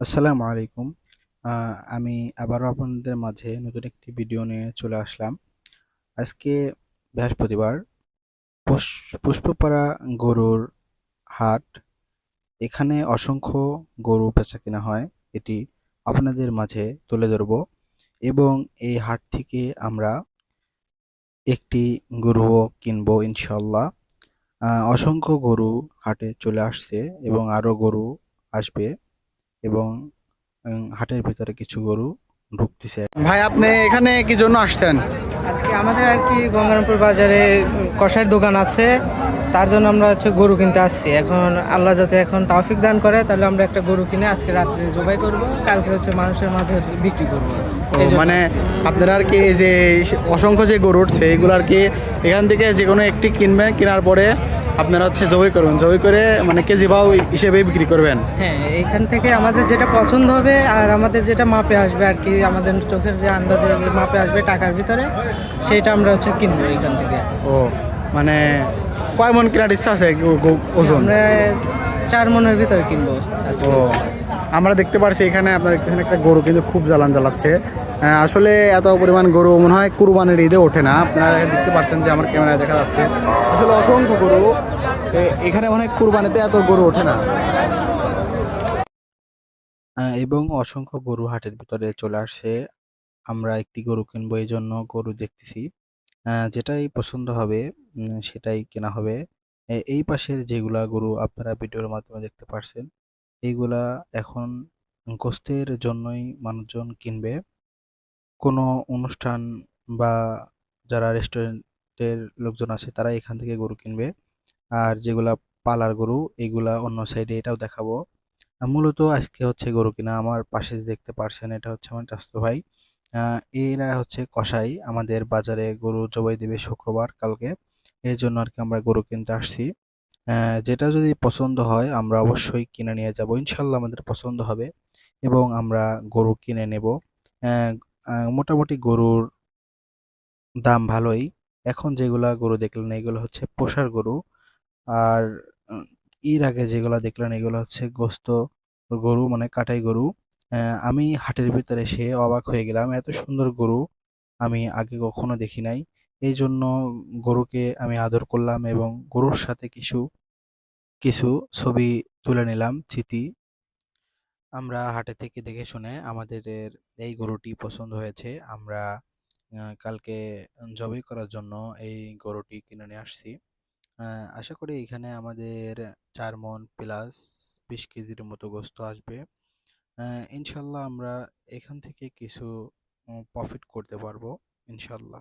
আসসালামু আলাইকুম। আমি আবারও আপনাদের মাঝে নতুন একটি ভিডিও নিয়ে চলে আসলাম। আজকে বৃহস্পতিবার পুষ্পপাড়া গরুর হাট। এখানে অসংখ্য গরু বেচাকেনা হয়। এটি আপনাদের মাঝে তুলে ধরব এবং এই হাট থেকে আমরা একটি গরুও কিনবো ইনশাআল্লাহ। অসংখ্য গরু হাটে চলে আসছে এবং আরো গরু আসবে এবং হাটের ভিতরে কিছু গরু ঢুকতেছে। ভাই, আপনি এখানে কি জন্য আসছেন? আজকে আমাদের আর কি গঙ্গারামপুর বাজারে কষার দোকান আছে, তার জন্য আমরা গরু কিনতে আসছি। এখন আল্লাহ যাতে এখন তৌফিক দান করে, তাহলে আমরা একটা গরু কিনে আজকে রাত্রে জবাই করব, কালকে মানুষের মাঝে বিক্রি করব। ও এই জন্য মানে আসছি। আপনারা আর কি এই যে অসংখ্য যে গরু উঠছে এগুলো আর কি এখান থেকে যে কোনো একটি কিনবেন, কেনার পরে আপনারা জবাই করবেন, জবাই করে মানে কেজি ভাও হিসেবে বিক্রি করবেন। হ্যাঁ, এইখান থেকে আমাদের যেটা পছন্দ হবে আর আমাদের যেটা মাপে আসবে আর কি, আমাদের চোখের যে আন্দাজে যে মাপে আসবে টাকার ভিতরে, সেটা আমরা কিনবো এখান থেকে। ও মানে কয় মন কেনার ইচ্ছা আছে ওজন? আমরা 4 মনের ভিতরে কিনবো আজকে। ও আমরা দেখতে পারছি এখানে আপনার এখানে একটা গরু কিন্তু খুব জ্বালাচ্ছে। আসলে এত পরিমাণ গরু মনে হয় কুরবানির ঈদে ওঠে না। আপনারা দেখতে পাচ্ছেন যে আমার ক্যামেরায় দেখা যাচ্ছে আসলে অসংখ্য গরু। এখানে অনেক কুরবানিতে এত গরু ওঠে না। এবং অসংখ্য গরু হাটের ভিতরে চলে আসছে। আমরা একটি গরু কিনবো, এই জন্য গরু দেখতেছি। যেটাই পছন্দ হবে সেটাই কেনা হবে। এই পাশের যেগুলা গরু আপনারা ভিডিওর মাধ্যমে দেখতে পারছেন, এইগুলা এখন গোস্তের জন্যই মানুষজন কিনবে। কোনো অনুষ্ঠান বা যারা রেস্টুরেন্টের লোকজন আছে তারা এখান থেকে গরু কিনবে। আর যেগুলা পালার গরু এগুলা অন্য সাইডে, এটাও দেখাবো। মূলত আজকে গরু কিনা। আমার পাশে যে দেখতে পারছেন এটা হচ্ছে আমার চাচাতো ভাই। এরা কসাই, আমাদের বাজারে গরু জবাই দিবে শুক্রবার কালকে। এই জন্য আর কি আমরা গরু কিনতে আসছি। যেটা যদি পছন্দ হয় আমরা অবশ্যই কিনে নিয়ে যাব, ইনশাল্লাহ আমাদের পছন্দ হবে এবং আমরা গরু কিনে নেব। আহ, মোটামুটি গরুর দাম ভালোই। এখন যেগুলা গরু দেখলেন এগুলো হচ্ছে পোষার গরু। আর উম, এর আগে যেগুলা দেখলেন এগুলো হচ্ছে গোস্ত গরু, মানে কাটাই গরু। আমি হাটের ভিতরে এসে অবাক হয়ে গেলাম, এত সুন্দর গরু আমি আগে কখনো দেখি নাই। এই জন্য গরুকে আমি আদর করলাম এবং গরুর সাথে কিছু কিছু ছবি তুলে নিলাম স্মৃতি। আমরা হাটে থেকে দেখে শুনে আমাদের এই গরুটি পছন্দ হয়েছে। আমরা কালকে জবাই করার জন্য এই গরুটি কিনে নিয়ে আসছি। আশা করি এখানে আমাদের 4 মণ প্লাস 20 কেজির মতো গোস্ত আসবে। ইনশাল্লাহ আমরা এখান থেকে কিছু প্রফিট করতে পারবো ইনশাল্লাহ।